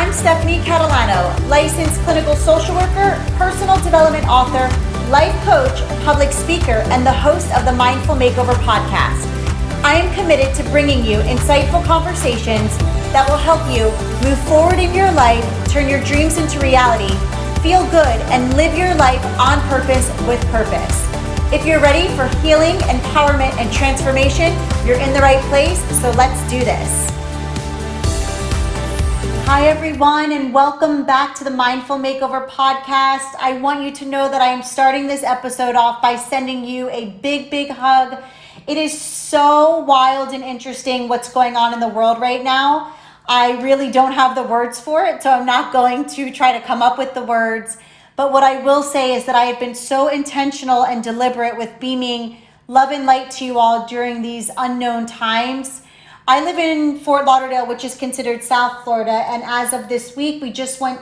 I'm Stephanie Catalano, licensed clinical social worker, personal development author, life coach, public speaker, and the host of the Mindful Makeover podcast. I am committed to bringing you insightful conversations that will help you move forward in your life, turn your dreams into reality, feel good, and live your life on purpose with purpose. If you're ready for healing, empowerment, and transformation, you're in the right place, so let's do this. Hi everyone, and welcome back to the Mindful Makeover podcast. I want you to know that I am starting this episode off by sending you a big hug. It is so wild and interesting what's going on in the world right now. I really don't have the words for it, so I'm not going to try to come up with the words. But what I will say is that I have been so intentional and deliberate with beaming love and light to you all during these unknown times. I live in Fort Lauderdale, which is considered South Florida, and as of this week, we just went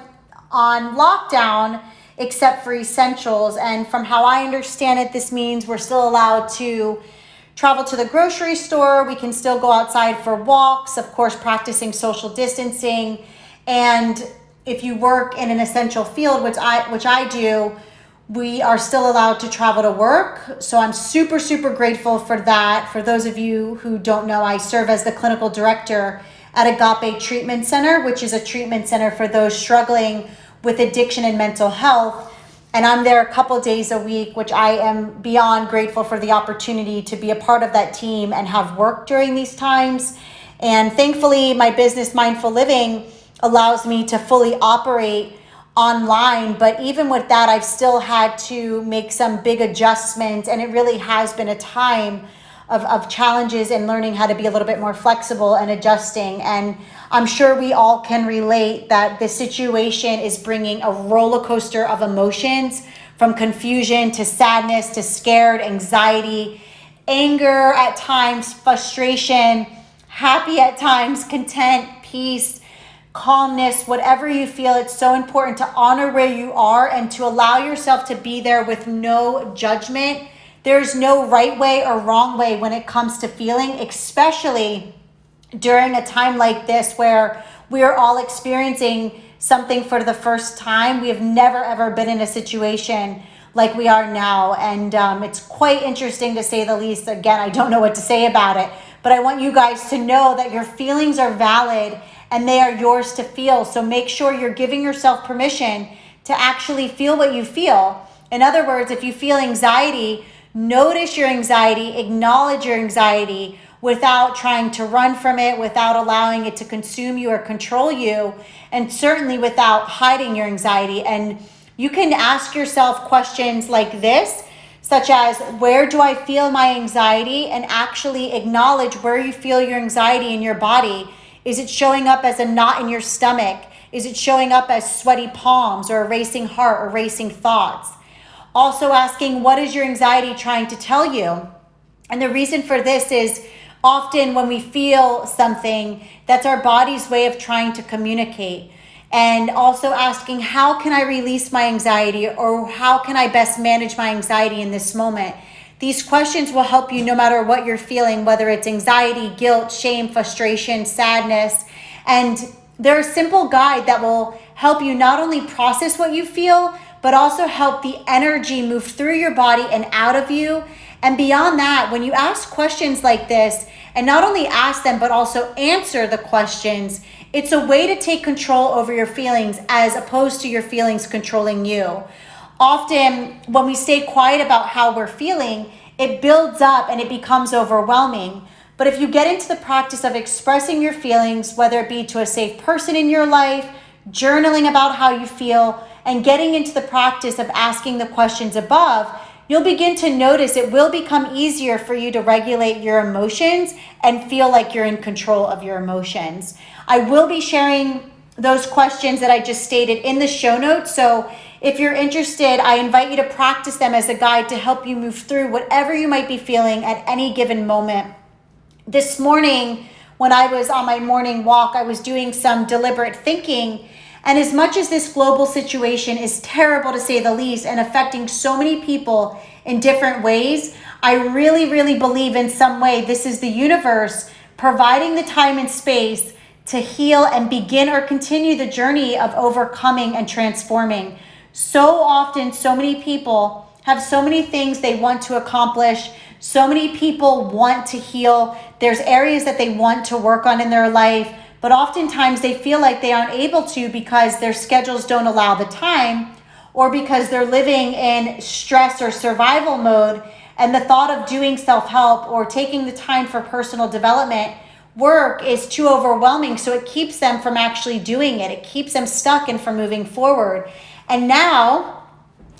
on lockdown except for essentials. And from how I understand it, this means we're still allowed to travel to the grocery store. We can still go outside for walks, of course, practicing social distancing. And if you work in an essential field, which I do, we are still allowed to travel to work. So I'm super grateful for that. For those of you who don't know, I serve as the clinical director at Agape Treatment Center, which is a treatment center for those struggling with addiction and mental health. And I'm there a couple days a week, which I am beyond grateful for the opportunity to be a part of that team and have work during these times. And thankfully, my business, Mindful Living, allows me to fully operate online. But even with that, I've still had to make some big adjustments. And it really has been a time of challenges and learning how to be a little bit more flexible and adjusting. And I'm sure we all can relate that the situation is bringing a roller coaster of emotions, from confusion to sadness to scared, anxiety, anger at times, frustration, happy at times, content, peace, calmness, whatever you feel. It's so important to honor where you are and to allow yourself to be there with no judgment. There's no right way or wrong way when it comes to feeling, especially during a time like this where we are all experiencing something for the first time. We have never ever been in a situation like we are now. And it's quite interesting to say the least. Again, I don't know what to say about it, but I want you guys to know that your feelings are valid and they are yours to feel. So make sure you're giving yourself permission to actually feel what you feel. In other words, if you feel anxiety, notice your anxiety, acknowledge your anxiety without trying to run from it, without allowing it to consume you or control you, and certainly without hiding your anxiety. And you can ask yourself questions like this, such as, where do I feel my anxiety? And actually acknowledge where you feel your anxiety in your body. Is it showing up as a knot in your stomach? Is it showing up as sweaty palms or a racing heart or racing thoughts? Also asking, what is your anxiety trying to tell you? And the reason for this is often when we feel something, that's our body's way of trying to communicate. And also asking, how can I release my anxiety, or how can I best manage my anxiety in this moment? These questions will help you no matter what you're feeling, whether it's anxiety, guilt, shame, frustration, sadness. And they're a simple guide that will help you not only process what you feel, but also help the energy move through your body and out of you. And beyond that, when you ask questions like this, and not only ask them, but also answer the questions, it's a way to take control over your feelings as opposed to your feelings controlling you. Often when we stay quiet about how we're feeling, it builds up and it becomes overwhelming. But if you get into the practice of expressing your feelings, whether it be to a safe person in your life, journaling about how you feel, and getting into the practice of asking the questions above, you'll begin to notice it will become easier for you to regulate your emotions and feel like you're in control of your emotions. I will be sharing those questions that I just stated in the show notes. So if you're interested, I invite you to practice them as a guide to help you move through whatever you might be feeling at any given moment. This morning, when I was on my morning walk, I was doing some deliberate thinking. And as much as this global situation is terrible to say the least and affecting so many people in different ways, I really believe in some way this is the universe providing the time and space to heal and begin or continue the journey of overcoming and transforming. So often, so many people have so many things they want to accomplish. So many people want to heal. There's areas that they want to work on in their life, but oftentimes they feel like they aren't able to because their schedules don't allow the time, or because they're living in stress or survival mode, and the thought of doing self-help or taking the time for personal development work is too overwhelming, so it keeps them from actually doing it. It keeps them stuck and from moving forward. And now,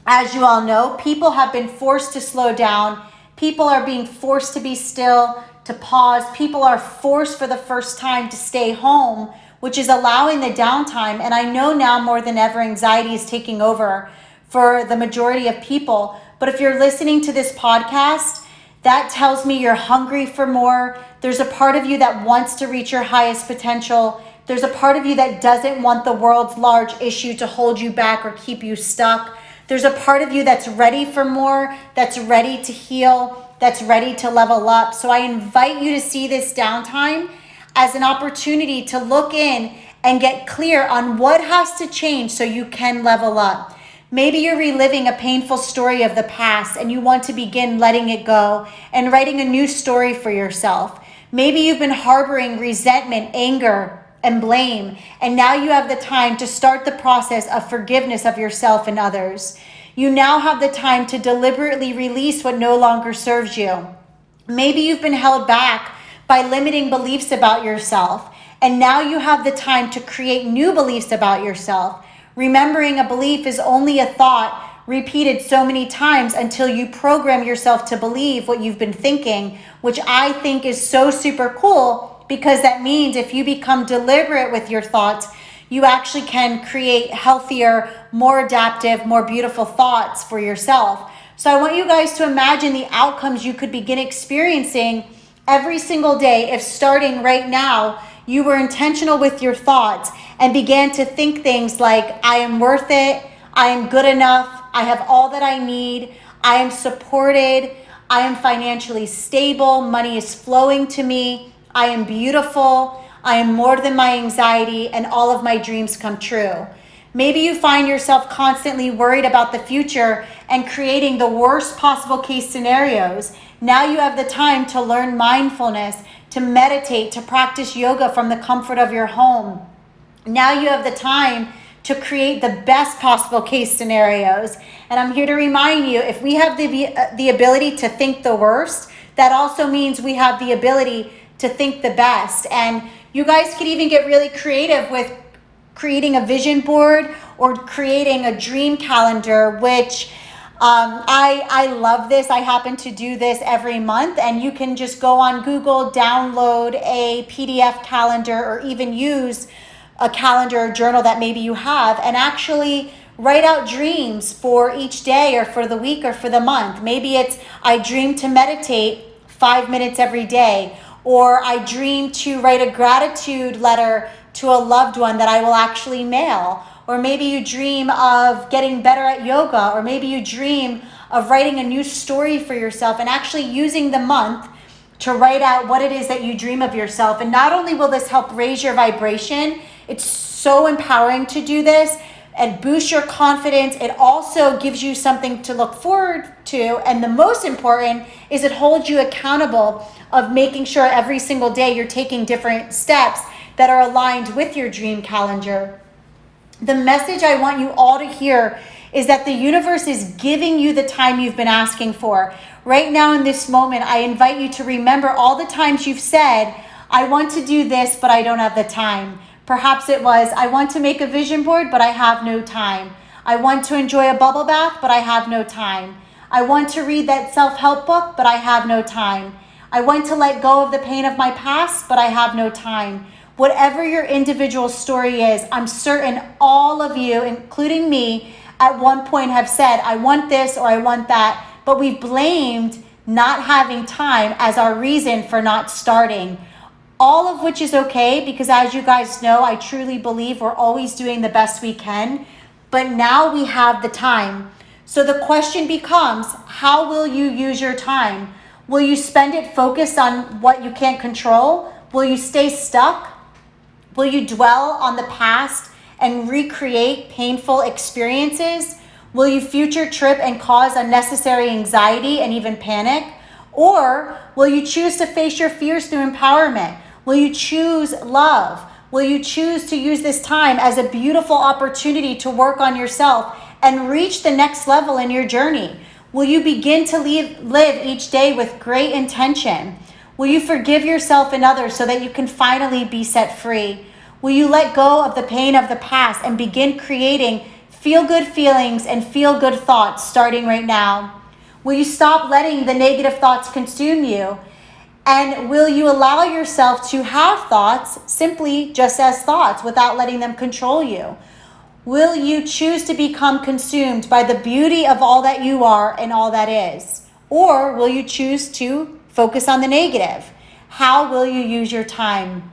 as you all know, people have been forced to slow down. People are being forced to be still, to pause. People are forced for the first time to stay home, which is allowing the downtime. And I know now more than ever, anxiety is taking over for the majority of people. But if you're listening to this podcast, that tells me you're hungry for more. There's a part of you that wants to reach your highest potential. There's a part of you that doesn't want the world's large issue to hold you back or keep you stuck. There's a part of you that's ready for more, that's ready to heal, that's ready to level up. So I invite you to see this downtime as an opportunity to look in and get clear on what has to change so you can level up. Maybe you're reliving a painful story of the past and you want to begin letting it go and writing a new story for yourself. Maybe you've been harboring resentment, anger, and blame, and now you have the time to start the process of forgiveness of yourself and others. You now have the time to deliberately release what no longer serves you. Maybe you've been held back by limiting beliefs about yourself, and now you have the time to create new beliefs about yourself. Remembering a belief is only a thought repeated so many times until you program yourself to believe what you've been thinking, which I think is so super cool, because that means if you become deliberate with your thoughts, you actually can create healthier, more adaptive, more beautiful thoughts for yourself. So I want you guys to imagine the outcomes you could begin experiencing every single day if, starting right now, you were intentional with your thoughts and began to think things like, I am worth it, I am good enough, I have all that I need, I am supported, I am financially stable, money is flowing to me, I am beautiful, I am more than my anxiety, and all of my dreams come true. Maybe you find yourself constantly worried about the future and creating the worst possible case scenarios. Now you have the time to learn mindfulness, to meditate, to practice yoga from the comfort of your home. Now you have the time to create the best possible case scenarios. And I'm here to remind you, if we have the ability to think the worst, that also means we have the ability to think the best. And you guys could even get really creative with creating a vision board or creating a dream calendar, which I love this. I happen to do this every month, and you can just go on Google, download a PDF calendar, or even use a calendar or journal that maybe you have, and actually write out dreams for each day or for the week or for the month. Maybe it's, I dream to meditate 5 minutes every day, or I dream to write a gratitude letter to a loved one that I will actually mail. Or maybe you dream of getting better at yoga, or maybe you dream of writing a new story for yourself and actually using the month to write out what it is that you dream of yourself. And not only will this help raise your vibration, it's so empowering to do this and boost your confidence. It also gives you something to look forward to. And the most important is it holds you accountable of making sure every single day you're taking different steps that are aligned with your dream calendar. The message I want you all to hear is that the universe is giving you the time you've been asking for. Right now in this moment, I invite you to remember all the times you've said, I want to do this, but I don't have the time. Perhaps it was, I want to make a vision board, but I have no time. I want to enjoy a bubble bath, but I have no time. I want to read that self-help book, but I have no time. I want to let go of the pain of my past, but I have no time. Whatever your individual story is, I'm certain all of you, including me, at one point have said, I want this or I want that, but we've blamed not having time as our reason for not starting. All of which is okay, because as you guys know, I truly believe we're always doing the best we can, but now we have the time. So the question becomes, how will you use your time? Will you spend it focused on what you can't control? Will you stay stuck Will you dwell on the past and recreate painful experiences? Will you future trip and cause unnecessary anxiety and even panic? Or will you choose to face your fears through empowerment? Will you choose love? Will you choose to use this time as a beautiful opportunity to work on yourself and reach the next level in your journey? Will you begin to live each day with great intention? Will you forgive yourself and others so that you can finally be set free? Will you let go of the pain of the past and begin creating feel-good feelings and feel-good thoughts starting right now? Will you stop letting the negative thoughts consume you? And will you allow yourself to have thoughts simply just as thoughts without letting them control you? Will you choose to become consumed by the beauty of all that you are and all that is? Or will you choose to focus on the negative? How will you use your time?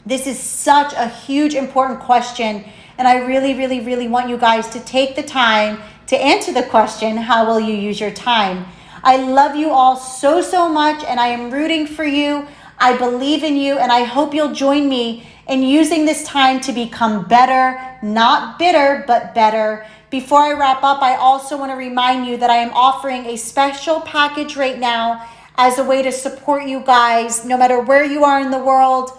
This is such a huge, important question. And I really, really, really want you guys to take the time to answer the question, how will you use your time? I love you all so, so much, and I am rooting for you. I believe in you, and I hope you'll join me in using this time to become better, not bitter, but better. Before I wrap up, I also want to remind you that I am offering a special package right now as a way to support you guys, no matter where you are in the world.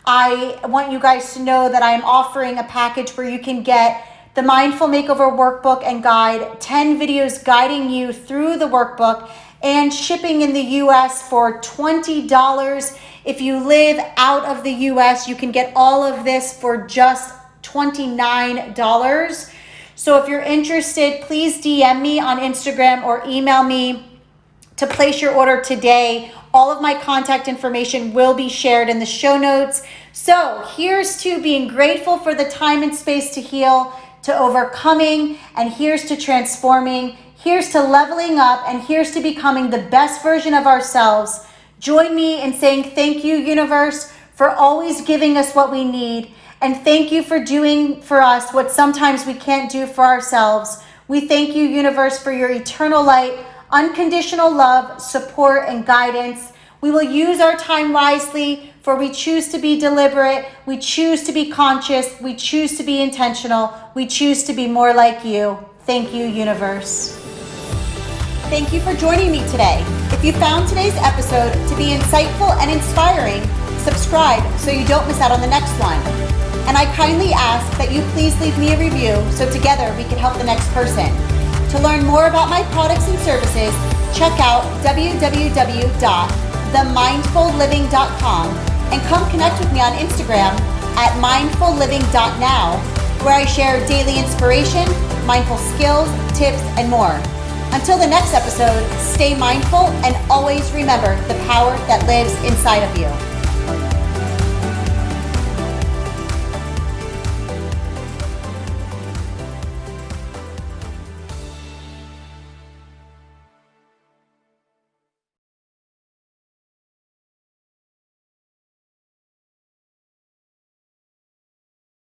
I want you guys to know that I am offering a package where you can get the Mindful Makeover Workbook and Guide, 10 videos guiding you through the workbook, and shipping in the US for $20. If you live out of the US, you can get all of this for just $29. So if you're interested, please DM me on Instagram or email me to place your order today. All of my contact information will be shared in the show notes. So here's to being grateful for the time and space to heal, to overcoming, and here's to transforming. Here's to leveling up, and here's to becoming the best version of ourselves. Join me in saying thank you, universe, for always giving us what we need. And thank you for doing for us what sometimes we can't do for ourselves. We thank you, universe, for your eternal light, unconditional love, support, and guidance. We will use our time wisely, for we choose to be deliberate, we choose to be conscious, we choose to be intentional, we choose to be more like you. Thank you, universe. Thank you for joining me today. If you found today's episode to be insightful and inspiring, subscribe so you don't miss out on the next one. And I kindly ask that you please leave me a review so together we can help the next person. To learn more about my products and services, check out www.themindfulliving.com and come connect with me on Instagram at mindfulliving.now, where I share daily inspiration, mindful skills, tips, and more. Until the next episode, stay mindful and always remember the power that lives inside of you.